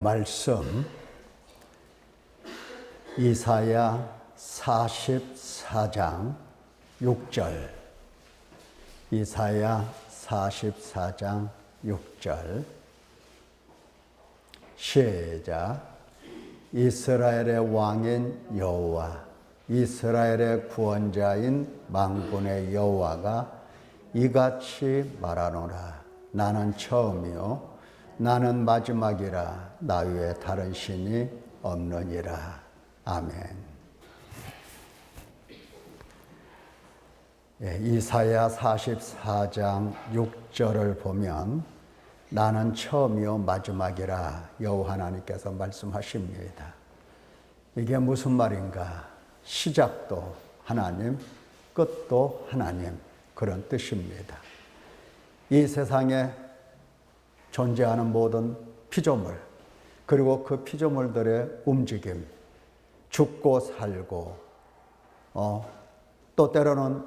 말씀 이사야 44장 6절 이사야 44장 6절 시작. 이스라엘의 왕인 여호와 이스라엘의 구원자인 만군의 여호와가 이같이 말하노라. 나는 처음이요 나는 마지막이라. 나 외에 다른 신이 없느니라. 아멘. 이사야 44장 6절을 보면 나는 처음이요 마지막이라 여호와 하나님께서 말씀하십니다. 이게 무슨 말인가? 시작도 하나님, 끝도 하나님, 그런 뜻입니다. 이 세상에 존재하는 모든 피조물, 그리고 그 피조물들의 움직임, 죽고 살고, 또 때로는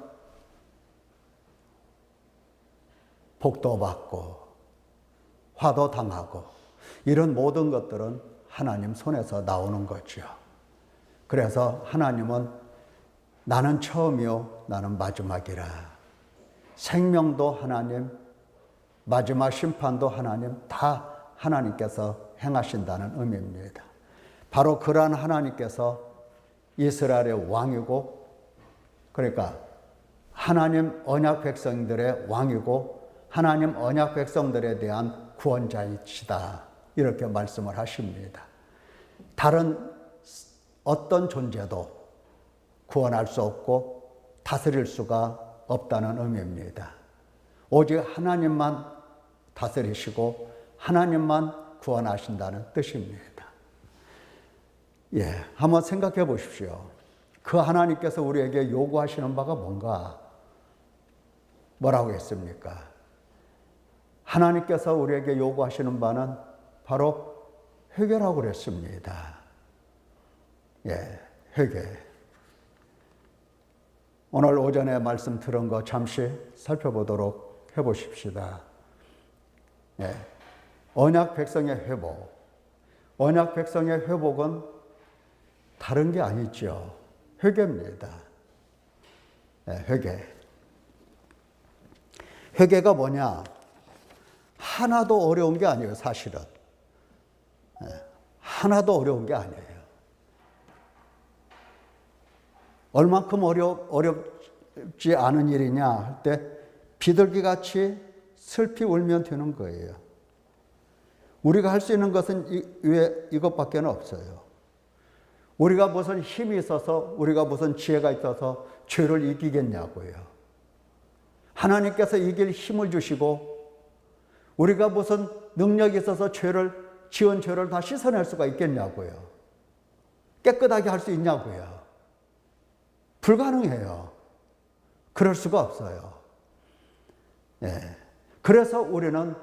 복도 받고, 화도 당하고, 이런 모든 것들은 하나님 손에서 나오는 거죠. 그래서 하나님은 나는 처음이요, 나는 마지막이라. 생명도 하나님, 마지막 심판도 하나님, 다 하나님께서 행하신다는 의미입니다. 바로 그러한 하나님께서 이스라엘의 왕이고, 그러니까 하나님 언약 백성들의 왕이고 하나님 언약 백성들에 대한 구원자이시다, 이렇게 말씀을 하십니다. 다른 어떤 존재도 구원할 수 없고 다스릴 수가 없다는 의미입니다. 오직 하나님만 다스리시고 하나님만 구원하신다는 뜻입니다. 한번 생각해 보십시오. 그 하나님께서 우리에게 요구하시는 바가 뭔가? 뭐라고 했습니까? 하나님께서 우리에게 요구하시는 바는 바로 회개라고 그랬습니다. 회개. 오늘 오전에 말씀 들은 거 잠시 살펴보도록 해보십시다. 언약 백성의 회복. 언약 백성의 회복은 다른 게 아니죠. 회개입니다. 회개. 회개가 뭐냐? 하나도 어려운 게 아니에요, 사실은. 하나도 어려운 게 아니에요. 얼만큼 어렵지 않은 일이냐 할 때 비둘기같이 슬피 울면 되는 거예요. 우리가 할 수 있는 것은 이것밖에 없어요. 우리가 무슨 힘이 있어서, 우리가 무슨 지혜가 있어서 죄를 이기겠냐고요. 하나님께서 이길 힘을 주시고, 우리가 무슨 능력이 있어서 지은 죄를 다 씻어낼 수가 있겠냐고요. 깨끗하게 할 수 있냐고요. 불가능해요. 그럴 수가 없어요. 그래서 우리는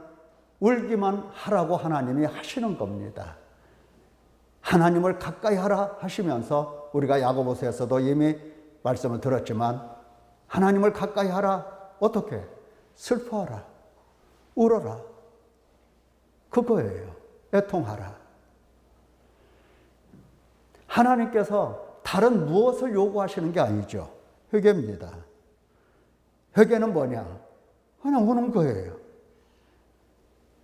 울기만 하라고 하나님이 하시는 겁니다. 하나님을 가까이 하라 하시면서, 우리가 야고보서에서도 이미 말씀을 들었지만, 하나님을 가까이 하라. 어떻게? 슬퍼하라. 울어라. 그거예요. 애통하라. 하나님께서 다른 무엇을 요구하시는 게 아니죠. 회개입니다. 회개는 뭐냐? 그냥 우는 거예요.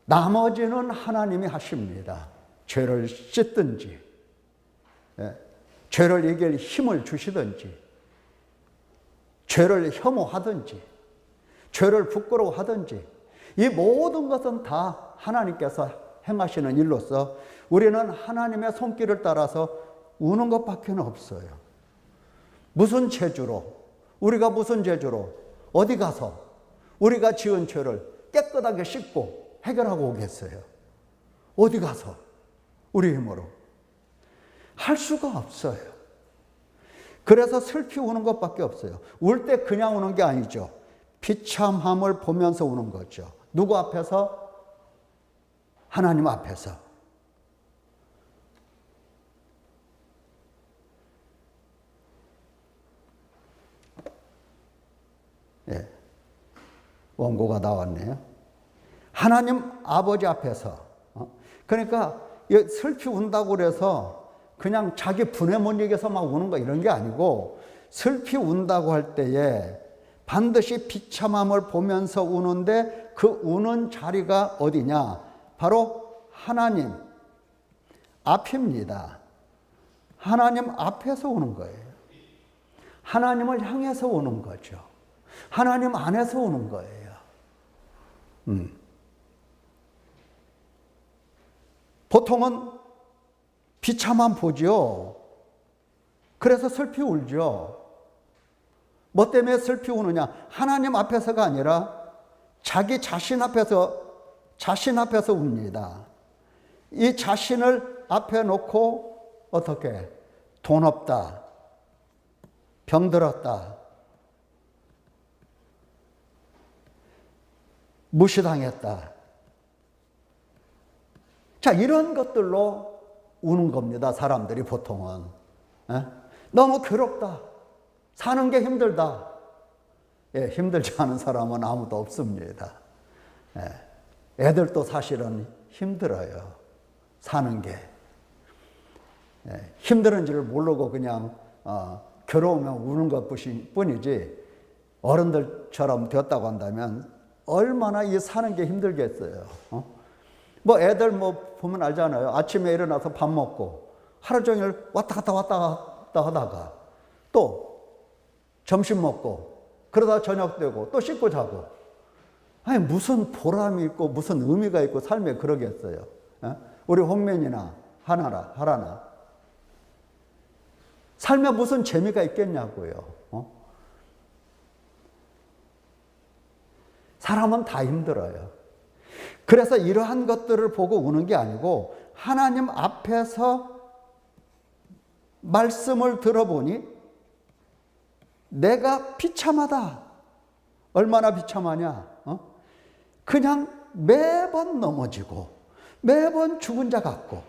나머지는 하나님이 하십니다. 죄를 씻든지, 죄를 이길 힘을 주시든지, 죄를 혐오하든지, 죄를 부끄러워하든지, 이 모든 것은 다 하나님께서 행하시는 일로서 우리는 하나님의 손길을 따라서 우는 것밖에 없어요. 무슨 재주로, 우리가 무슨 재주로 어디 가서 우리가 지은 죄를 깨끗하게 씻고 해결하고 오겠어요? 어디 가서 우리 힘으로 할 수가 없어요. 그래서 슬피 우는 것밖에 없어요. 울 때 그냥 우는 게 아니죠. 비참함을 보면서 우는 거죠. 누구 앞에서? 하나님 앞에서. 원고가 나왔네요. 하나님 아버지 앞에서. 그러니까 슬피 운다고 그래서 그냥 자기 분해 못 이겨서 막 우는 거 이런 게 아니고, 슬피 운다고 할 때에 반드시 비참함을 보면서 우는데 그 우는 자리가 어디냐? 바로 하나님 앞입니다. 하나님 앞에서 우는 거예요. 하나님을 향해서 우는 거죠. 하나님 안에서 우는 거예요. 보통은 비참함 보죠. 그래서 슬피 울죠. 뭐 때문에 슬피 우느냐? 하나님 앞에서가 아니라 자기 자신 앞에서 웁니다. 이 자신을 앞에 놓고 어떻게? 돈 없다, 병들었다, 무시당했다. 자, 이런 것들로 우는 겁니다. 사람들이 보통은. 너무 괴롭다. 사는 게 힘들다. 힘들지 않은 사람은 아무도 없습니다. 애들도 사실은 힘들어요. 사는 게. 힘들은지를 모르고 그냥 괴로우면 우는 것 뿐이지, 어른들처럼 되었다고 한다면 얼마나 이 사는 게 힘들겠어요. 뭐 애들 뭐 보면 알잖아요. 아침에 일어나서 밥 먹고 하루 종일 왔다 갔다 하다가 또 점심 먹고 그러다 저녁 되고 또 씻고 자고. 아니 무슨 보람이 있고 무슨 의미가 있고 삶에 그러겠어요. 우리 홍면이나 하라나 삶에 무슨 재미가 있겠냐고요. 사람은 다 힘들어요. 그래서 이러한 것들을 보고 우는 게 아니고 하나님 앞에서 말씀을 들어보니 내가 비참하다. 얼마나 비참하냐? 그냥 매번 넘어지고 매번 죽은 자 같고,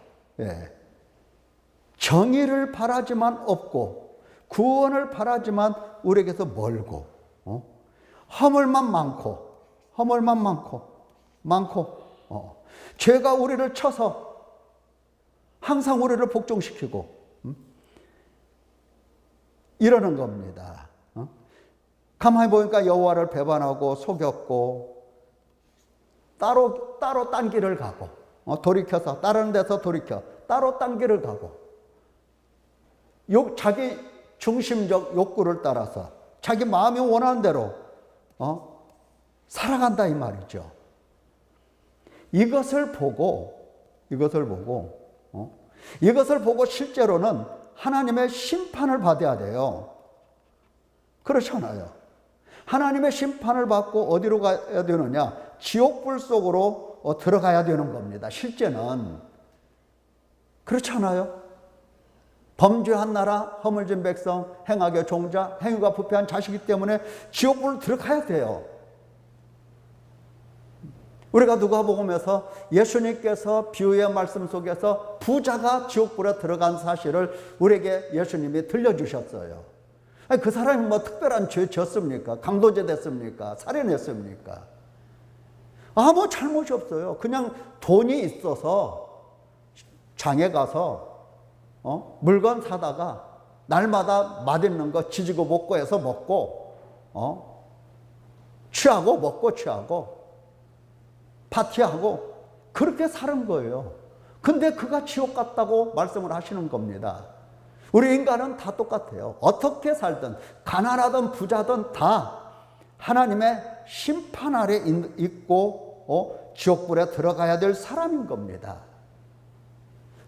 정의를 바라지만 없고 구원을 바라지만 우리에게서 멀고, 허물만 많고, 죄가 우리를 쳐서 항상 우리를 복종시키고, 이러는 겁니다. 가만히 보니까 여호와를 배반하고 속였고, 따로 딴 길을 가고, 돌이켜서 다른 데서 돌이켜 따로 딴 길을 가고, 자기 중심적 욕구를 따라서 자기 마음이 원하는 대로 살아간다 이 말이죠. 이것을 보고 실제로는 하나님의 심판을 받아야 돼요. 그렇잖아요. 하나님의 심판을 받고 어디로 가야 되느냐? 지옥불 속으로 들어가야 되는 겁니다. 실제는. 그렇잖아요. 범죄한 나라, 허물진 백성, 행악의 종자, 행위가 부패한 자식이기 때문에 지옥불 들어가야 돼요. 우리가 누가복음에서 예수님께서 비유의 말씀 속에서 부자가 지옥불에 들어간 사실을 우리에게 예수님이 들려주셨어요. 아니, 그 사람이 뭐 특별한 죄 졌습니까? 강도죄 됐습니까? 살인했습니까? 아무 잘못이 없어요. 그냥 돈이 있어서 장에 가서 물건 사다가 날마다 맛있는 거 지지고 먹고 해서 먹고, 취하고 먹고 취하고 파티하고 그렇게 사는 거예요. 근데 그가 지옥 갔다고 말씀을 하시는 겁니다. 우리 인간은 다 똑같아요. 어떻게 살든 가난하든 부자든 다 하나님의 심판 아래 있고 지옥불에 들어가야 될 사람인 겁니다.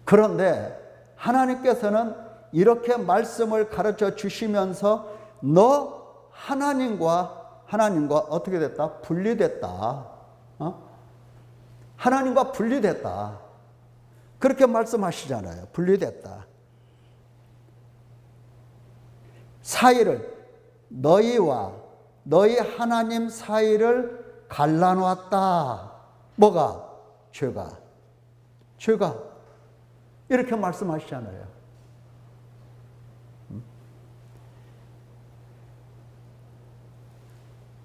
그런데 하나님께서는 이렇게 말씀을 가르쳐 주시면서 너 하나님과 어떻게 됐다? 분리됐다. 하나님과 분리됐다. 그렇게 말씀하시잖아요. 분리됐다. 사이를, 너희와 너희 하나님 사이를 갈라놓았다. 뭐가? 죄가. 이렇게 말씀하시잖아요.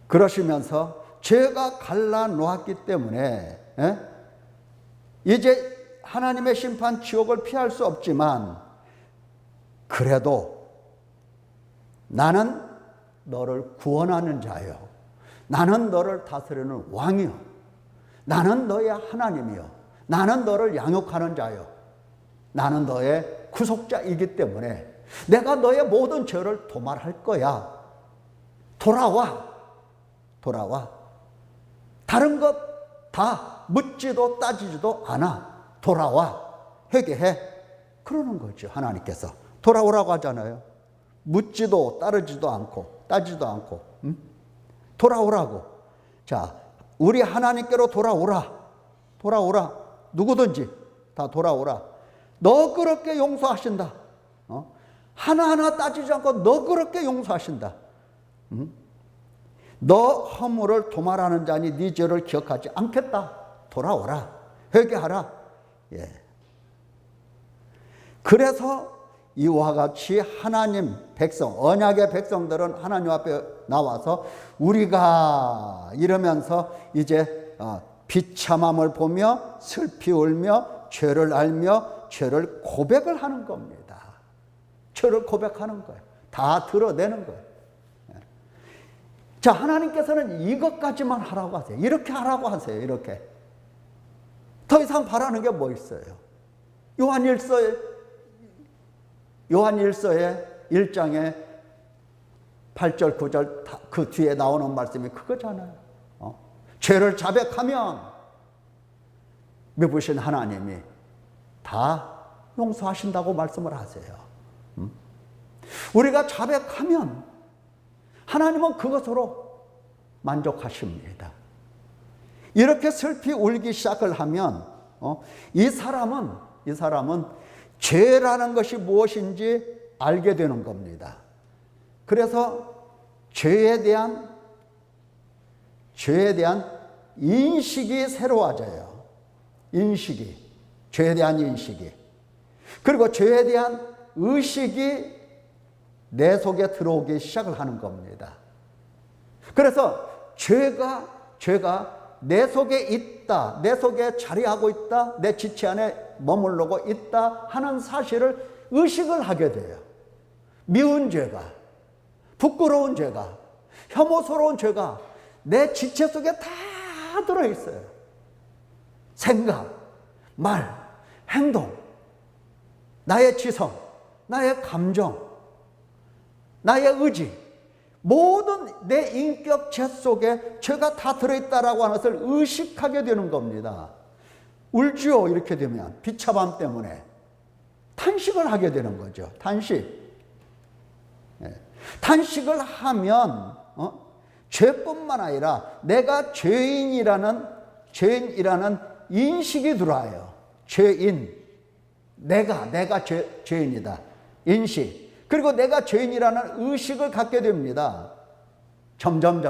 그러시면서 죄가 갈라놓았기 때문에 이제 하나님의 심판 지옥을 피할 수 없지만 그래도 나는 너를 구원하는 자요. 나는 너를 다스리는 왕이요. 나는 너의 하나님이요. 나는 너를 양육하는 자요. 나는 너의 구속자이기 때문에 내가 너의 모든 죄를 도말할 거야. 돌아와. 돌아와. 다른 것 다 묻지도 따지지도 않아. 돌아와. 회개해. 그러는 거죠. 하나님께서. 돌아오라고 하잖아요. 묻지도 따르지도 않고 따지도 않고 돌아오라고. 자, 우리 하나님께로 돌아오라. 돌아오라. 누구든지 다 돌아오라. 너그럽게 용서하신다. 하나하나 따지지 않고 너그럽게 용서하신다. 너 허물을 도말하는 자니 네 죄를 기억하지 않겠다. 돌아오라. 회개하라. 예. 그래서 이와 같이 하나님 백성, 언약의 백성들은 하나님 앞에 나와서 우리가 이러면서 이제 비참함을 보며 슬피 울며 죄를 알며 죄를 고백을 하는 겁니다. 죄를 고백하는 거예요. 다 드러내는 거예요. 자, 하나님께서는 이것까지만 하라고 하세요. 이렇게 하라고 하세요. 이렇게. 더 이상 바라는 게 뭐 있어요? 요한일서의 1장에 8절, 9절 그 뒤에 나오는 말씀이 그거잖아요. 죄를 자백하면 믿으신 하나님이 다 용서하신다고 말씀을 하세요. 우리가 자백하면 하나님은 그것으로 만족하십니다. 이렇게 슬피 울기 시작을 하면 이 사람은 죄라는 것이 무엇인지 알게 되는 겁니다. 그래서 죄에 대한 인식이 새로워져요. 죄에 대한 인식이. 그리고 죄에 대한 의식이 내 속에 들어오기 시작을 하는 겁니다. 그래서 죄가 내 속에 있다, 내 속에 자리하고 있다, 내 지체 안에 머무르고 있다 하는 사실을 의식을 하게 돼요. 미운 죄가, 부끄러운 죄가, 혐오스러운 죄가 내 지체 속에 다 들어있어요. 생각, 말, 행동, 나의 지성, 나의 감정, 나의 의지, 모든 내 인격체 속에 죄가 다 들어있다라고 하는 것을 의식하게 되는 겁니다. 울지요. 이렇게 되면 비참함 때문에 탄식을 하게 되는 거죠. 탄식을 하면 죄뿐만 아니라 내가 죄인이라는 인식이 들어와요. 죄인, 내가 죄인이다. 인식. 그리고 내가 죄인이라는 의식을 갖게 됩니다. 점점.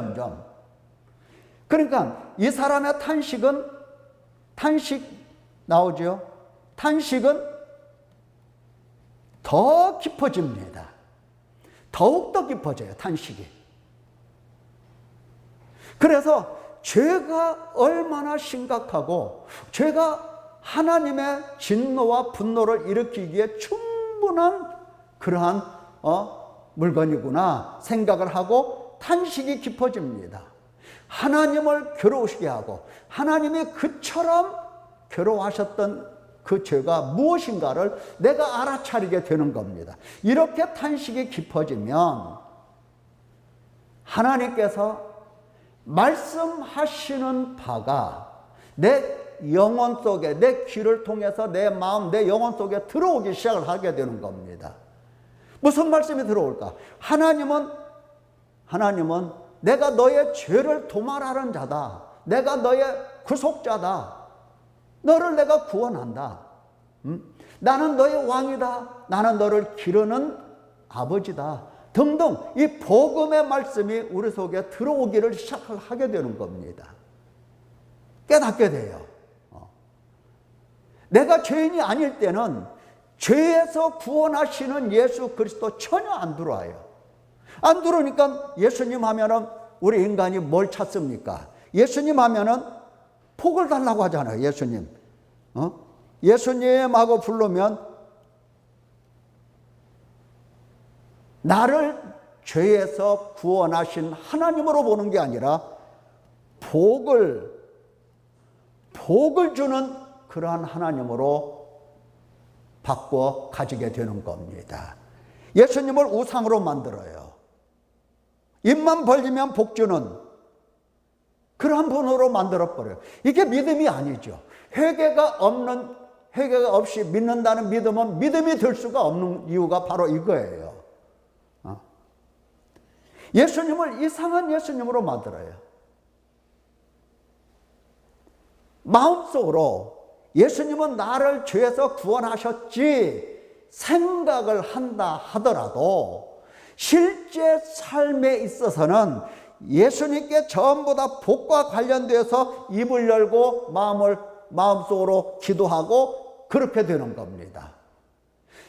그러니까 이 사람의 탄식 나오죠. 탄식은 더 깊어집니다. 더욱더 깊어져요. 탄식이. 그래서 죄가 얼마나 심각하고 죄가 하나님의 진노와 분노를 일으키기에 충분한 그러한 물건이구나 생각을 하고 탄식이 깊어집니다. 하나님을 괴로우시게 하고 하나님이 그처럼 괴로워하셨던 그 죄가 무엇인가를 내가 알아차리게 되는 겁니다. 이렇게 탄식이 깊어지면 하나님께서 말씀하시는 바가 내 영혼 속에, 내 귀를 통해서 내 마음, 내 영혼 속에 들어오기 시작을 하게 되는 겁니다. 무슨 말씀이 들어올까? 하나님은 내가 너의 죄를 도말하는 자다. 내가 너의 구속자다. 너를 내가 구원한다. 나는 너의 왕이다. 나는 너를 기르는 아버지다. 등등 이 복음의 말씀이 우리 속에 들어오기를 시작을 하게 되는 겁니다. 깨닫게 돼요. 내가 죄인이 아닐 때는 죄에서 구원하시는 예수 그리스도 전혀 안 들어와요. 안 들어오니까 예수님 하면은 우리 인간이 뭘 찾습니까? 예수님 하면은 복을 달라고 하잖아요. 예수님. 예수님하고 부르면 나를 죄에서 구원하신 하나님으로 보는 게 아니라 복을 주는 그러한 하나님으로 바꿔 가지게 되는 겁니다. 예수님을 우상으로 만들어요. 입만 벌리면 복 주는 그러한 분으로 만들어버려요. 이게 믿음이 아니죠. 회개가 없이 믿는다는 믿음은 믿음이 될 수가 없는 이유가 바로 이거예요. 예수님을 이상한 예수님으로 만들어요. 마음속으로 예수님은 나를 죄에서 구원하셨지 생각을 한다 하더라도 실제 삶에 있어서는 예수님께 전부 다 복과 관련돼서 입을 열고 마음속으로 기도하고 그렇게 되는 겁니다.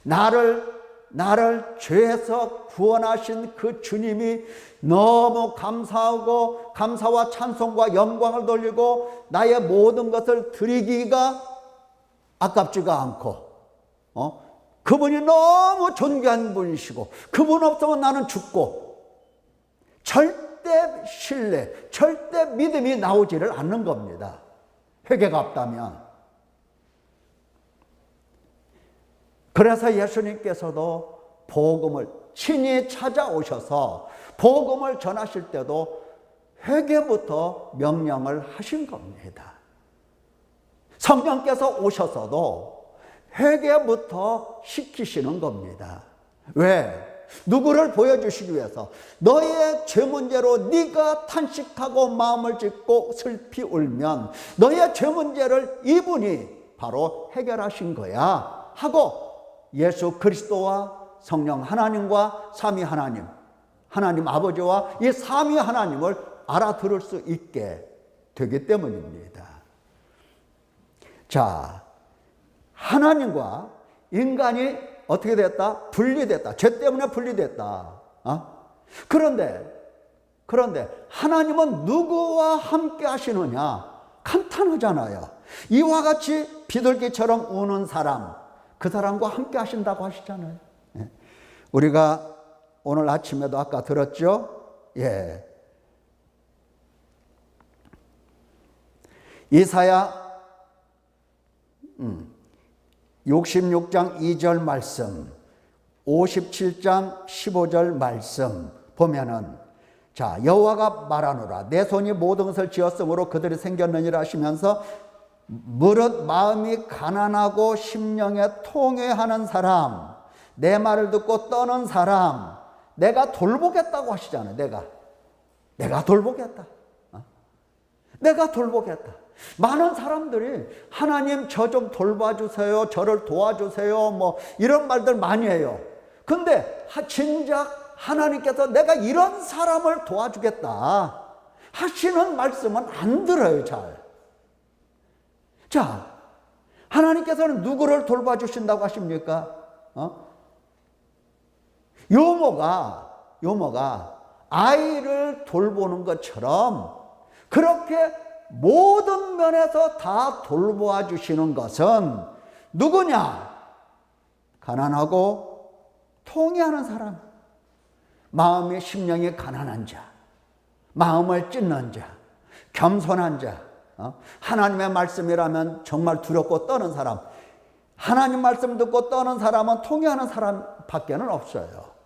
나를 죄에서 구원하신 그 주님이 너무 감사하고 감사와 찬송과 영광을 돌리고 나의 모든 것을 드리기가 아깝지가 않고 그분이 너무 존귀한 분이시고 그분 없으면 나는 죽고 절대 신뢰, 절대 믿음이 나오지를 않는 겁니다. 회개가 없다면. 그래서 예수님께서도 복음을 친히 찾아오셔서 복음을 전하실 때도 회개부터 명령을 하신 겁니다. 성령께서 오셔서도 회개부터 시키시는 겁니다. 왜? 누구를 보여주시기 위해서 너의 죄 문제로 네가 탄식하고 마음을 찢고 슬피 울면 너의 죄 문제를 이분이 바로 해결하신 거야 하고 예수 그리스도와 성령 하나님과 삼위 하나님 아버지와 이 삼위 하나님을 알아들을 수 있게 되기 때문입니다. 자, 하나님과 인간이 어떻게 됐다? 분리됐다. 죄 때문에 분리됐다. 그런데 하나님은 누구와 함께 하시느냐? 간단하잖아요. 이와 같이 비둘기처럼 우는 사람, 그 사람과 함께 하신다고 하시잖아요. 우리가 오늘 아침에도 아까 들었죠? 예. 이사야 66장 2절 말씀, 57장 15절 말씀 보면은 자, 여호와가 말하노라 내 손이 모든 것을 지었으므로 그들이 생겼느니라 하시면서 무릇 마음이 가난하고 심령에 통회하는 사람, 내 말을 듣고 떠는 사람 내가 돌보겠다고 하시잖아요. 내가 돌보겠다. 내가 돌보겠다. 많은 사람들이 하나님 저 좀 돌봐주세요, 저를 도와주세요, 뭐 이런 말들 많이 해요. 근데 진작 하나님께서 내가 이런 사람을 도와주겠다 하시는 말씀은 안 들어요, 잘. 자, 하나님께서는 누구를 돌봐주신다고 하십니까? 요모가 아이를 돌보는 것처럼 그렇게 모든 면에서 다 돌보아 주시는 것은 누구냐? 가난하고 통회하는 사람, 마음의 심령이 가난한 자, 마음을 찢는 자, 겸손한 자, 하나님의 말씀이라면 정말 두렵고 떠는 사람, 하나님 말씀 듣고 떠는 사람은 통회하는 사람밖에는 없어요.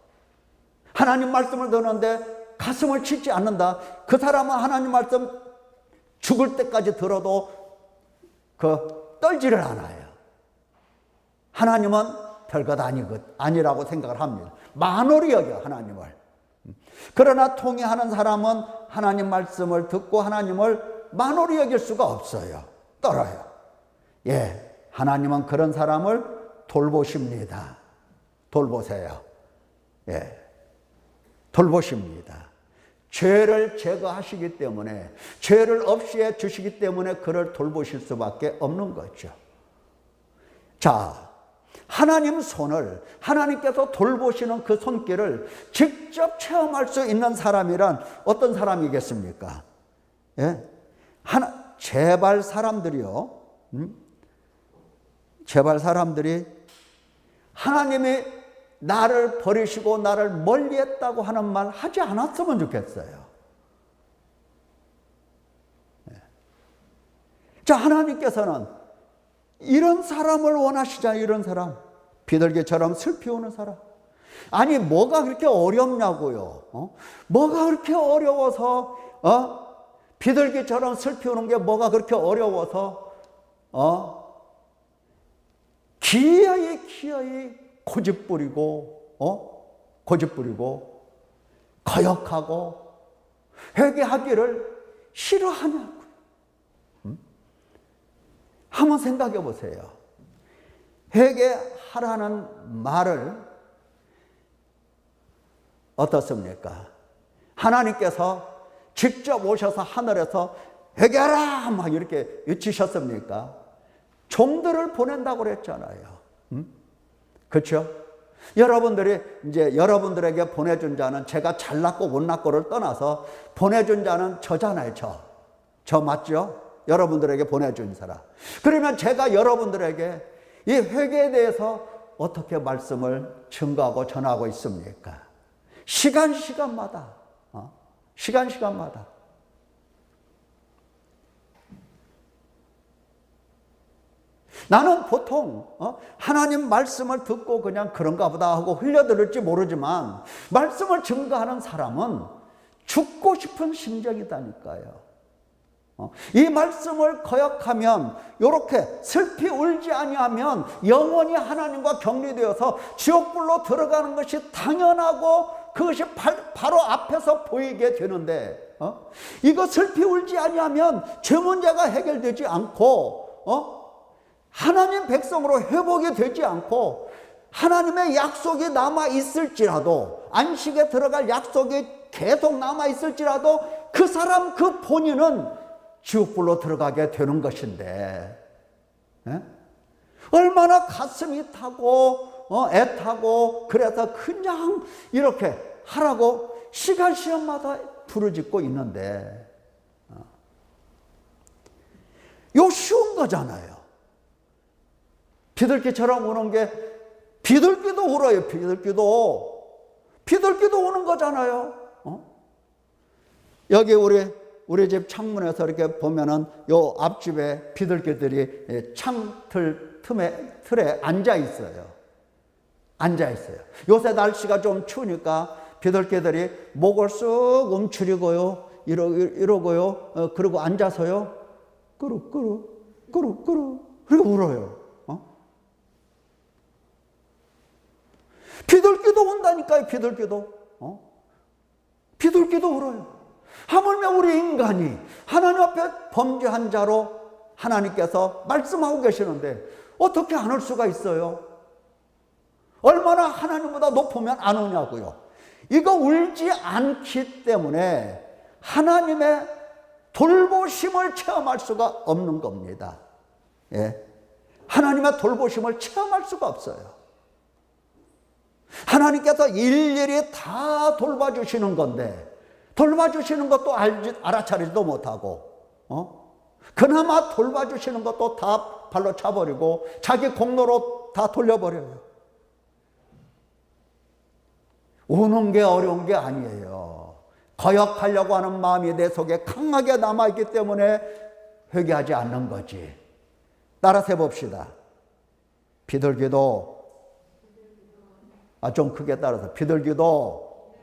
하나님 말씀을 듣는데 가슴을 치지 않는다. 그 사람은 하나님 말씀 죽을 때까지 들어도 떨지를 않아요. 하나님은 별것 아니라고 생각을 합니다. 만홀히 여겨 하나님을. 그러나 통회하는 사람은 하나님 말씀을 듣고 하나님을 만홀히 여길 수가 없어요. 떨어요. 예, 하나님은 그런 사람을 돌보십니다. 돌보세요. 예, 돌보십니다. 죄를 제거하시기 때문에, 죄를 없이 해 주시기 때문에 그를 돌보실 수밖에 없는 거죠. 자, 하나님 손을, 하나님께서 돌보시는 그 손길을 직접 체험할 수 있는 사람이란 어떤 사람이겠습니까? 예? 제발 사람들이요, 제발 사람들이 하나님이 나를 버리시고 나를 멀리했다고 하는 말 하지 않았으면 좋겠어요. 자, 하나님께서는 이런 사람을 원하시잖아요. 이런 사람. 비둘기처럼 슬피 우는 사람. 아니, 뭐가 그렇게 어렵냐고요. 뭐가 그렇게 어려워서 비둘기처럼 슬피 우는 게 뭐가 그렇게 어려워서 기어이 고집부리고 거역하고 회개하기를 싫어하냐고요. 한번 생각해 보세요. 회개하라는 말을 어떻습니까? 하나님께서 직접 오셔서 하늘에서 회개하라 막 이렇게 외치셨습니까? 종들을 보낸다고 그랬잖아요. 그렇죠? 여러분들이 이제 여러분들에게 보내준 자는 제가 잘났고 못났고를 떠나서 보내준 자는 저잖아요. 저 맞죠? 여러분들에게 보내준 사람. 그러면 제가 여러분들에게 이 회개에 대해서 어떻게 말씀을 증거하고 전하고 있습니까? 시간마다. 시간마다. 나는 보통 하나님 말씀을 듣고 그냥 그런가 보다 하고 흘려들을지 모르지만 말씀을 증거하는 사람은 죽고 싶은 심정이다니까요. 이 말씀을 거역하면, 이렇게 슬피 울지 아니하면 영원히 하나님과 격리되어서 지옥불로 들어가는 것이 당연하고 그것이 바로 앞에서 보이게 되는데, 이거 슬피 울지 아니하면 죄 문제가 해결되지 않고 하나님 백성으로 회복이 되지 않고 하나님의 약속이 남아 있을지라도, 안식에 들어갈 약속이 계속 남아 있을지라도 그 사람 그 본인은 지옥불로 들어가게 되는 것인데, 얼마나 가슴이 타고 애타고 그래서 그냥 이렇게 하라고 시간마다 부르짖고 있는데, 요 쉬운 거잖아요. 비둘기처럼 우는 게, 비둘기도 울어요. 비둘기도 우는 거잖아요. 여기 우리 집 창문에서 이렇게 보면은 요 앞집에 비둘기들이 창틀 틀에 앉아 있어요. 요새 날씨가 좀 추우니까 비둘기들이 목을 쑥 움츠리고요, 이러고요, 그리고 앉아서요, 꾸룩 그리고 울어요. 비둘기도 운다니까요. 비둘기도 울어요. 하물며 우리 인간이 하나님 앞에 범죄한 자로 하나님께서 말씀하고 계시는데 어떻게 안 울 수가 있어요? 얼마나 하나님보다 높으면 안 우냐고요. 이거 울지 않기 때문에 하나님의 돌보심을 체험할 수가 없는 겁니다. 하나님의 돌보심을 체험할 수가 없어요. 하나님께서 일일이 다 돌봐주시는 건데, 돌봐주시는 것도 알아차리지도 못하고, 그나마 돌봐주시는 것도 다 발로 차버리고 자기 공로로 다 돌려버려요. 우는 게 어려운 게 아니에요. 거역하려고 하는 마음이 내 속에 강하게 남아있기 때문에 회개하지 않는 거지. 따라서 해봅시다. 비둘기도, 좀 크게 따라서, 비둘기도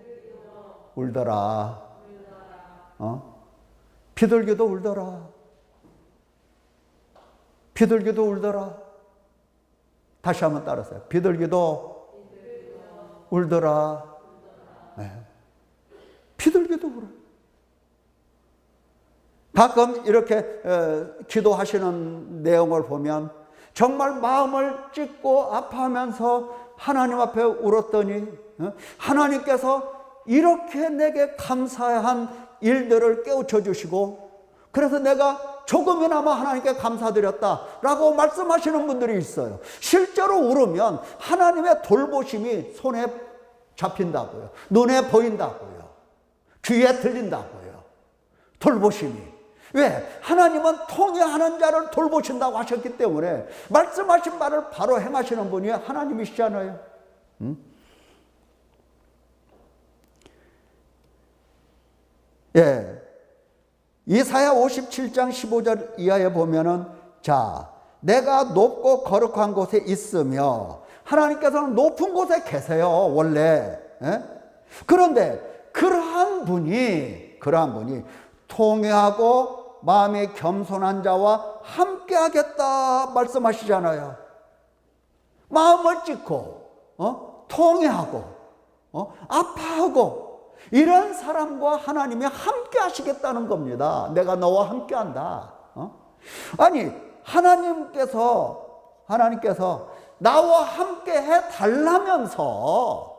울더라. 비둘기도 울더라. 비둘기도 울더라. 다시 한번 따라서요. 비둘기도 울더라. 비둘기도 울어요. 가끔 이렇게 기도하시는 내용을 보면 정말 마음을 찢고 아파하면서 하나님 앞에 울었더니 하나님께서 이렇게 내게 감사한 일들을 깨우쳐 주시고, 그래서 내가 조금이나마 하나님께 감사드렸다라고 말씀하시는 분들이 있어요. 실제로 울으면 하나님의 돌보심이 손에 잡힌다고요. 눈에 보인다고요. 귀에 들린다고요. 돌보심이. 왜? 하나님은 통회하는 자를 돌보신다고 하셨기 때문에 말씀하신 바를 바로 행하시는 분이 하나님이시잖아요. 예. 이사야 57장 15절 이하에 보면은, 자, 내가 높고 거룩한 곳에 있으며, 하나님께서는 높은 곳에 계세요, 원래. 예? 그런데 그러한 분이 통회하고 마음에 겸손한 자와 함께 하겠다 말씀하시잖아요. 마음을 찢고, 통회하고, 아파하고, 이런 사람과 하나님이 함께 하시겠다는 겁니다. 내가 너와 함께 한다. 아니, 하나님께서 나와 함께 해 달라면서,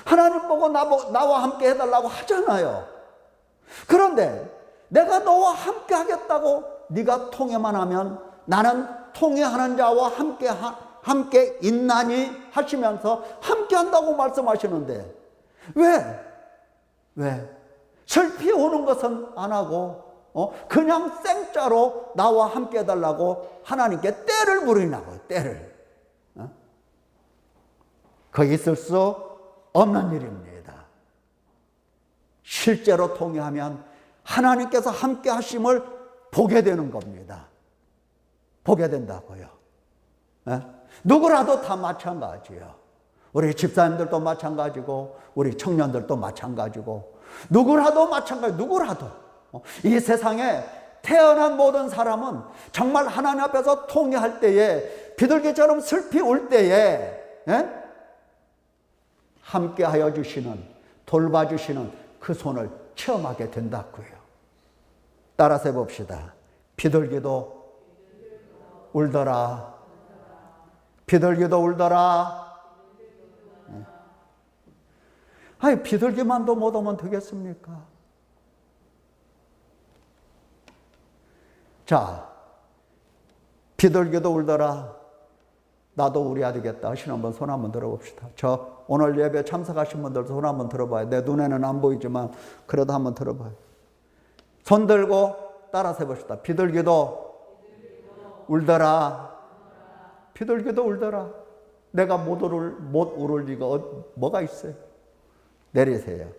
하나님 보고 나와 함께 해달라고 하잖아요. 그런데 내가 너와 함께 하겠다고 네가 통회만 하면 나는 통회하는 자와 함께 있나니 하시면서 함께 한다고 말씀하시는데, 왜? 슬피 오는 것은 안 하고, 그냥 생짜로 나와 함께 해달라고 하나님께 때를 부리나고요, 때를. 거기 있을 수 없는 일입니다. 실제로 통회하면 하나님께서 함께 하심을 보게 되는 겁니다. 보게 된다고요. 누구라도 다 마찬가지예요. 우리 집사님들도 마찬가지고, 우리 청년들도 마찬가지고, 누구라도 마찬가지, 누구라도. 이 세상에 태어난 모든 사람은 정말 하나님 앞에서 통회할 때에, 비둘기처럼 슬피 울 때에, 함께 하여 주시는, 돌봐주시는 그 손을 체험하게 된다고요. 따라서 해봅시다. 비둘기도 울더라. 비둘기도 울더라. 아니, 비둘기만도 못 오면 되겠습니까? 자, 비둘기도 울더라. 나도 울어야 되겠다 하시는 분 손 한번 들어봅시다. 저 오늘 예배 참석하신 분들 손 한번 들어봐요. 내 눈에는 안 보이지만 그래도 한번 들어봐요. 손 들고 따라서 해봅시다. 비둘기도 울더라. 비둘기도 울더라. 내가 못 울을 리가 뭐가 있어요? 내리세요.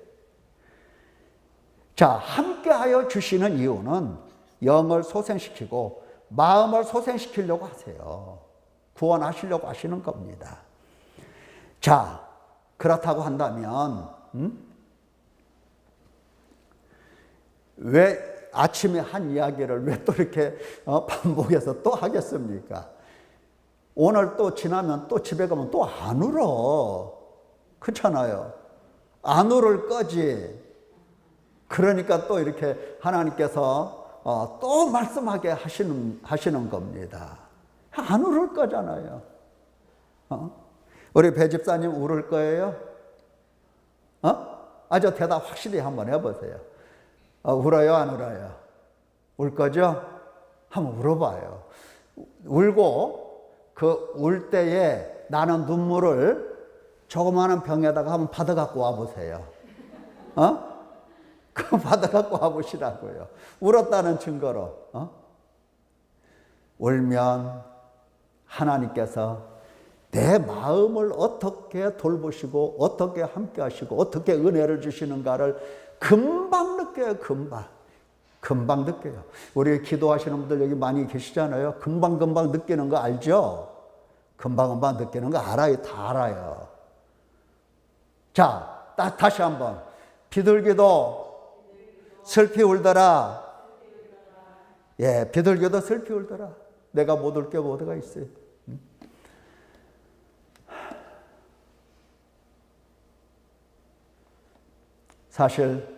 자, 함께하여 주시는 이유는 영을 소생시키고 마음을 소생시키려고 하세요. 구원하시려고 하시는 겁니다. 자, 그렇다고 한다면 왜 아침에 한 이야기를 왜 또 이렇게 반복해서 또 하겠습니까? 오늘 또 지나면 또 집에 가면 또 안 울어. 그렇잖아요. 안 울을 거지. 그러니까 또 이렇게 하나님께서 또 말씀하게 하시는 겁니다. 안 울을 거잖아요. 우리 배 집사님 울을 거예요? 저 대답 확실히 한번 해보세요. 울어요, 안 울어요? 울 거죠? 한번 울어봐요. 울고 그 울 때에 나는 눈물을 조그마한 병에다가 한번 받아 갖고 와보세요. 그거 받아 갖고 와보시라고요. 울었다는 증거로. 울면 하나님께서 내 마음을 어떻게 돌보시고 어떻게 함께 하시고 어떻게 은혜를 주시는가를 금방 느껴요. 금방 느껴요. 우리 기도하시는 분들 여기 많이 계시잖아요. 금방 느끼는 거 알죠? 금방 느끼는 거 알아요. 다 알아요. 자, 다시 한번. 비둘기도 슬피 울더라. 예, 비둘기도 슬피 울더라. 내가 못 울 게 뭐가 있어요. 사실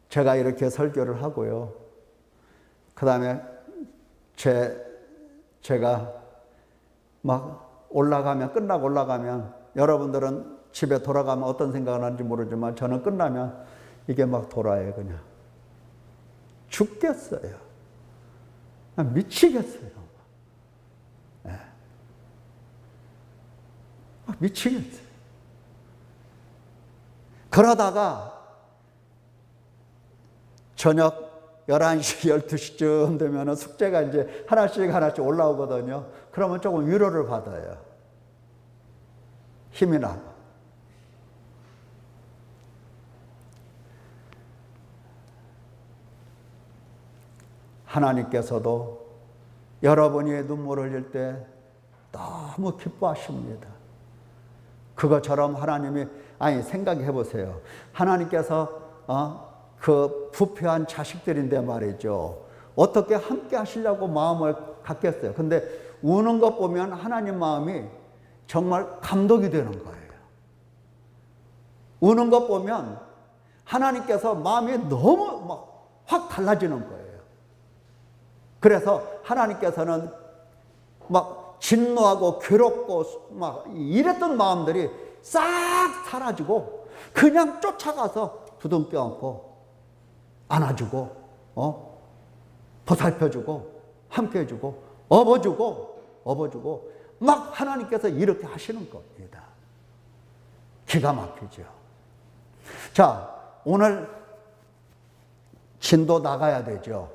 제가 이렇게 설교를 하고요. 그 다음에 제가 막 끝나고 올라가면 여러분들은 집에 돌아가면 어떤 생각을 하는지 모르지만 저는 끝나면 이게 막 돌아요. 그냥 죽겠어요. 미치겠어요. 네. 미치겠어요. 그러다가 저녁 11시, 12시쯤 되면 숙제가 이제 하나씩 올라오거든요. 그러면 조금 위로를 받아요. 힘이 나고. 하나님께서도 여러분이 눈물을 흘릴 때 너무 기뻐하십니다. 그것처럼 하나님이, 생각해 보세요. 하나님께서 그 부패한 자식들인데 말이죠. 어떻게 함께 하시려고 마음을 갖겠어요. 근데 우는 것 보면 하나님 마음이 정말 감동이 되는 거예요. 우는 것 보면 하나님께서 마음이 너무 막 확 달라지는 거예요. 그래서 하나님께서는 막 진노하고 괴롭고 막 이랬던 마음들이 싹 사라지고 그냥 쫓아가서 부둥켜 안고 안아주고 보살펴주고 함께해주고 업어주고 막 하나님께서 이렇게 하시는 겁니다. 기가 막히죠. 자, 오늘 진도 나가야 되죠.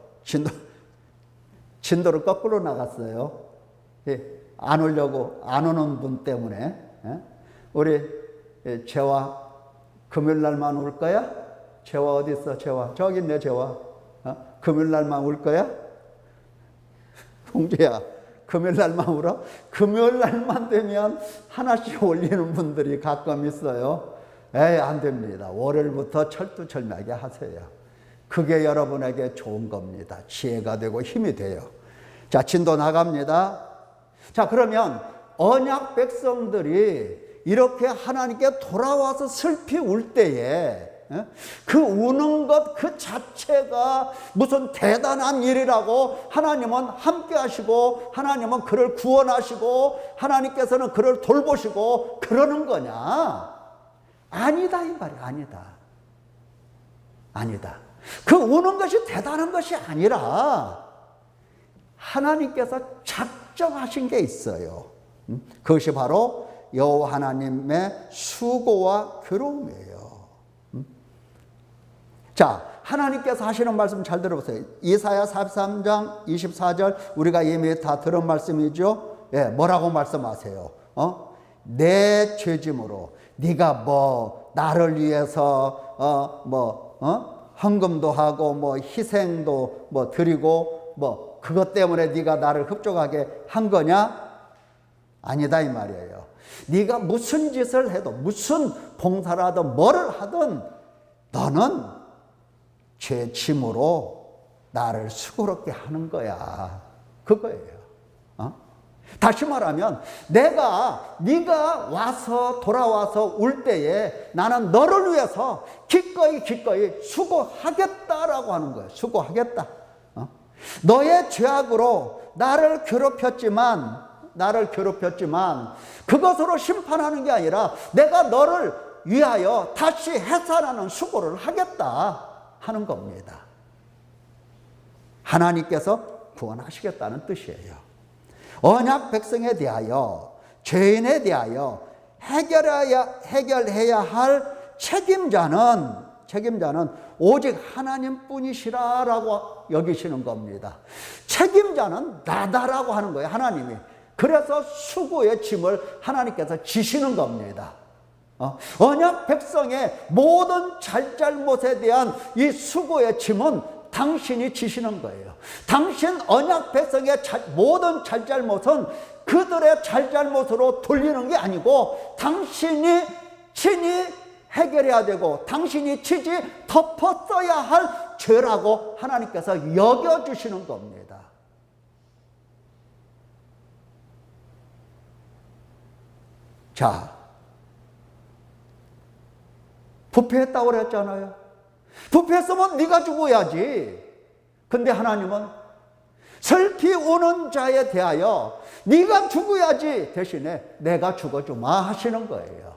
진도를 거꾸로 나갔어요. 안 오려고, 안 오는 분 때문에. 우리 재화 금요일 날만 올 거야? 재화 어디 있어? 재화 저기 있네. 재화 금요일 날만 올 거야? 홍주야 금요일 날만 울어? 금요일 날만 되면 하나씩 올리는 분들이 가끔 있어요. 안 됩니다. 월요일부터 철두철미하게 하세요. 그게 여러분에게 좋은 겁니다. 지혜가 되고 힘이 돼요. 자, 진도 나갑니다. 자, 그러면 언약 백성들이 이렇게 하나님께 돌아와서 슬피 울 때에 그 우는 것 그 자체가 무슨 대단한 일이라고 하나님은 함께 하시고 하나님은 그를 구원하시고 하나님께서는 그를 돌보시고 그러는 거냐? 아니다 이 말이야. 아니다. 그 우는 것이 대단한 것이 아니라 하나님께서 작정하신 게 있어요. 그것이 바로 여호와 하나님의 수고와 괴로움이에요. 자, 하나님께서 하시는 말씀 잘 들어보세요. 이사야 43장 24절 우리가 이미 다 들은 말씀이죠. 뭐라고 말씀하세요? 내 죄짐으로 네가 나를 위해서 헌금도 하고 희생도 드리고 그것 때문에 네가 나를 흡족하게 한 거냐? 아니다 이 말이에요. 네가 무슨 짓을 해도 무슨 봉사를 하든 뭐를 하든 너는 죄 짐으로 나를 수고롭게 하는 거야. 그거예요. 다시 말하면 네가 돌아와서 울 때에 나는 너를 위해서 기꺼이 수고하겠다라고 하는 거예요. 수고하겠다. 너의 죄악으로 나를 괴롭혔지만 그것으로 심판하는 게 아니라 내가 너를 위하여 다시 해산하는 수고를 하겠다 하는 겁니다. 하나님께서 구원하시겠다는 뜻이에요. 언약 백성에 대하여 죄인에 대하여 해결해야 할 책임자는 오직 하나님뿐이시라라고 여기시는 겁니다. 책임자는 나다라고 하는 거예요. 하나님이. 그래서 수고의 짐을 하나님께서 지시는 겁니다. 언약 백성의 모든 잘잘못에 대한 이 수고의 짐은 당신이 지시는 거예요. 당신 언약 백성의 모든 잘잘못은 그들의 잘잘못으로 돌리는 게 아니고 당신이 친히 해결해야 되고 당신이 친히 덮었어야 할 죄라고 하나님께서 여겨주시는 겁니다. 자, 부패했다고 그랬잖아요. 부패했으면 네가 죽어야지. 근데 하나님은 슬피 우는 자에 대하여 네가 죽어야지 대신에 내가 죽어주마 하시는 거예요.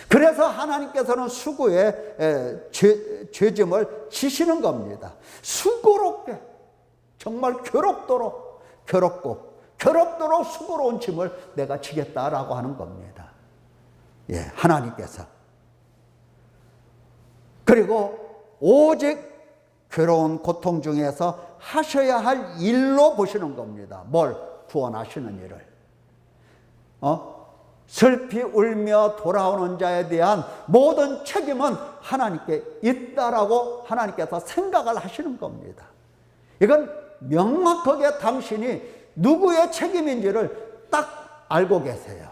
그래서 하나님께서는 수고의 죄짐을 지시는 겁니다. 수고롭게 정말 괴롭고 더럽도록 수고로운 짐을 내가 지겠다라고 하는 겁니다. 예, 하나님께서. 그리고 오직 괴로운 고통 중에서 하셔야 할 일로 보시는 겁니다. 뭘? 구원하시는 일을. 슬피 울며 돌아오는 자에 대한 모든 책임은 하나님께 있다라고 하나님께서 생각을 하시는 겁니다. 이건 명확하게 당신이 누구의 책임인지를 딱 알고 계세요.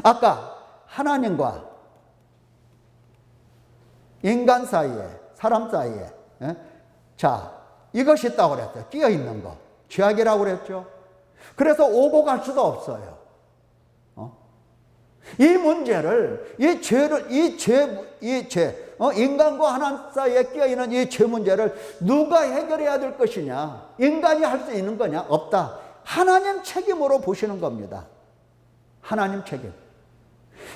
아까 하나님과 인간 사이에, 사람 사이에, 자, 이것이 있다고 그랬어요. 끼어 있는 거. 죄악이라고 그랬죠. 그래서 오고 갈 수도 없어요. 이 문제를, 인간과 하나님 사이에 끼어있는 이 죄 문제를 누가 해결해야 될 것이냐? 인간이 할 수 있는 거냐? 없다. 하나님 책임으로 보시는 겁니다. 하나님 책임.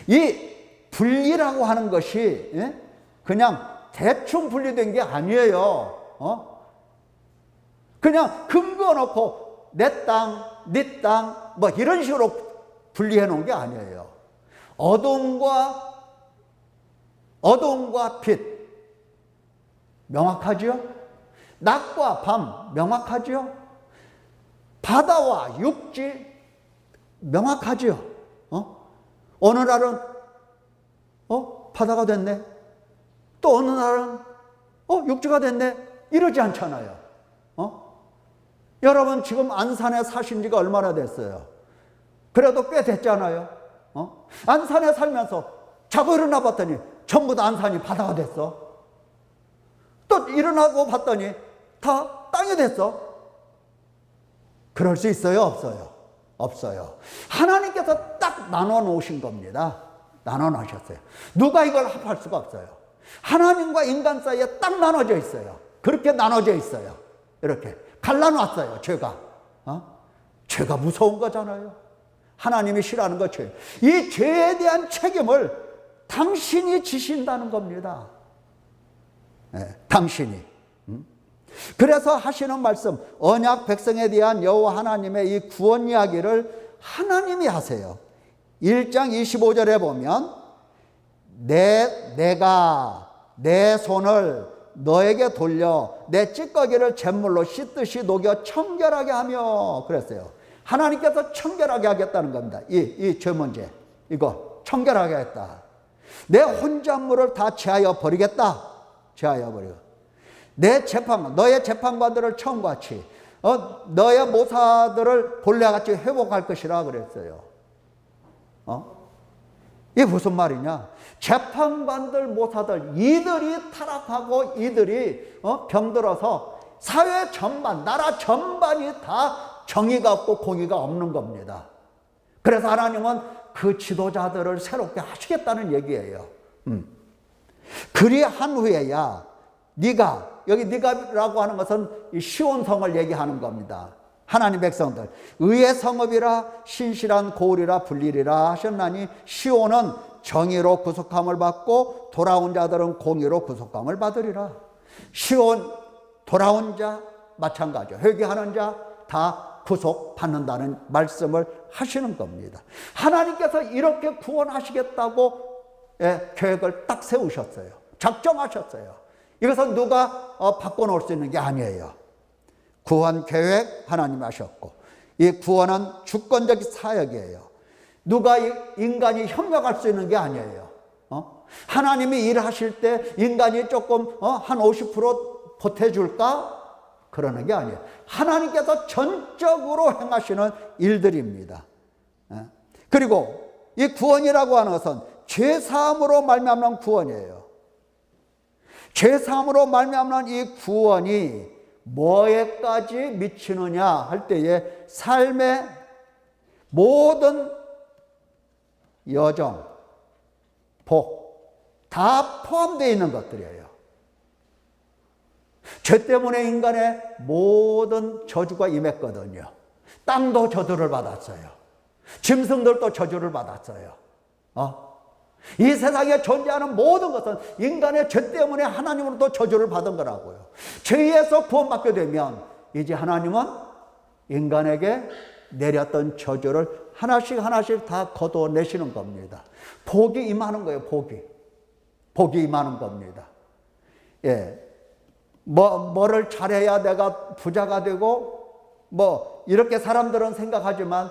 이 분리라고 하는 것이 그냥 대충 분리된 게 아니에요. 그냥 근거 놓고 내 땅, 네 땅, 뭐 이런 식으로 분리해 놓은 게 아니에요. 어둠과 빛 명확하죠? 낮과 밤 명확하죠? 바다와 육지 명확하죠? 어느 날은 바다가 됐네. 또 어느 날은 육지가 됐네. 이러지 않잖아요. 여러분 지금 안산에 사신 지가 얼마나 됐어요? 그래도 꽤 됐잖아요. 안산에 살면서 자고 일어나 봤더니 전부 다 안산이 바다가 됐어. 또 일어나고 봤더니 다 땅이 됐어. 그럴 수 있어요? 없어요? 없어요. 하나님께서 딱 나눠 놓으신 겁니다. 나눠 놓으셨어요. 누가 이걸 합할 수가 없어요. 하나님과 인간 사이에 딱 나눠져 있어요. 그렇게 나눠져 있어요. 이렇게 갈라놨어요. 죄가 무서운 거잖아요. 하나님이 싫어하는 거 죄. 이 죄에 대한 책임을 당신이 지신다는 겁니다. 네, 당신이. 그래서 하시는 말씀, 언약 백성에 대한 여호와 하나님의 이 구원 이야기를 하나님이 하세요. 1장 25절에 보면 내가 내 손을 너에게 돌려 내 찌꺼기를 잿물로 씻듯이 녹여 청결하게 하며 그랬어요. 하나님께서 청결하게 하겠다는 겁니다. 이 죄 문제, 이거 청결하게 하겠다. 내 혼잣물을 다 제하여 버리겠다. 제하여 버리고 내 재판관, 너의 재판관들을 처음같이 너의 모사들을 본래같이 회복할 것이라 그랬어요. 이게 무슨 말이냐? 재판관들, 모사들, 이들이 타락하고 이들이 병들어서 사회 전반, 나라 전반이 다 정의가 없고 공의가 없는 겁니다. 그래서 하나님은 그 지도자들을 새롭게 하시겠다는 얘기예요. 그리한 후에야 네가, 여기 네가라고 하는 것은 시온성을 얘기하는 겁니다. 하나님 백성들, 의의 성읍이라 신실한 고을이라 불리리라 하셨나니 시온은 정의로 구속함을 받고 돌아온 자들은 공의로 구속함을 받으리라. 시온 돌아온 자 마찬가지죠. 회개하는 자 다 구속받는다는 말씀을 하시는 겁니다. 하나님께서 이렇게 구원하시겠다고 계획을 딱 세우셨어요. 작정하셨어요. 이것은 누가 바꿔놓을 수 있는 게 아니에요. 구원 계획 하나님이 하셨고, 이 구원은 주권적 사역이에요. 누가 인간이 협력할 수 있는 게 아니에요. 하나님이 일하실 때 인간이 조금 한 50% 보태줄까? 그러는 게 아니에요. 하나님께서 전적으로 행하시는 일들입니다. 그리고 이 구원이라고 하는 것은 죄사함으로 말미암는 구원이에요. 죄사함으로 말미암는 이 구원이 뭐에까지 미치느냐 할 때에 삶의 모든 여정, 복 다 포함되어 있는 것들이에요. 죄 때문에 인간의 모든 저주가 임했거든요. 땅도 저주를 받았어요. 짐승들도 저주를 받았어요. 이 세상에 존재하는 모든 것은 인간의 죄 때문에 하나님으로부터 저주를 받은 거라고요. 죄에서 구원받게 되면 이제 하나님은 인간에게 내렸던 저주를 하나씩 하나씩 다 걷어내시는 겁니다. 복이 임하는 거예요, 복이. 복이 임하는 겁니다. 예. 뭐를 잘해야 내가 부자가 되고, 이렇게 사람들은 생각하지만,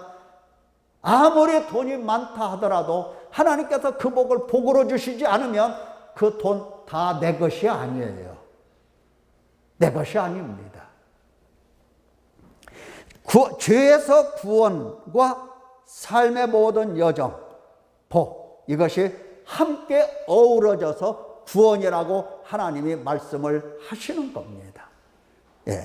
아무리 돈이 많다 하더라도 하나님께서 그 복을 복으로 주시지 않으면 그 돈 다 내 것이 아니에요. 내 것이 아닙니다. 죄에서 구원과 삶의 모든 여정, 복, 이것이 함께 어우러져서 구원이라고 하나님이 말씀을 하시는 겁니다. 예.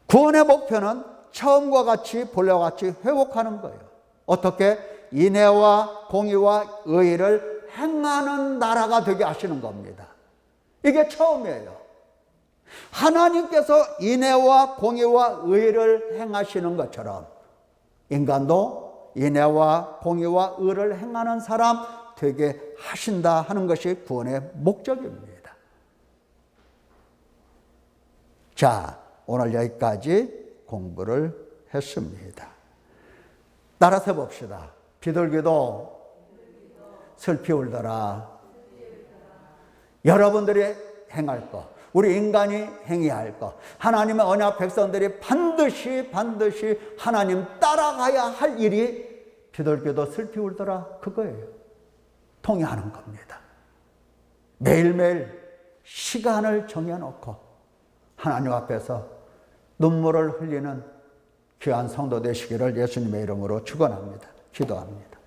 구원의 목표는 처음과 같이 본래와 같이 회복하는 거예요. 어떻게? 인애와 공의와 의를 행하는 나라가 되게 하시는 겁니다. 이게 처음이에요. 하나님께서 인애와 공의와 의를 행하시는 것처럼 인간도 인애와 공의와 의를 행하는 사람 되게 하신다 하는 것이 구원의 목적입니다. 자, 오늘 여기까지 공부를 했습니다. 따라서 봅시다. 비둘기도 슬피 울더라. 여러분들이 행할 것, 우리 인간이 행해야 할 것, 하나님의 언약 백성들이 반드시 하나님 따라가야 할 일이 비둘기도 슬피 울더라, 그거예요. 통해하는 겁니다. 매일매일 시간을 정해놓고 하나님 앞에서 눈물을 흘리는 귀한 성도 되시기를 예수님의 이름으로 축원합니다. 기도합니다.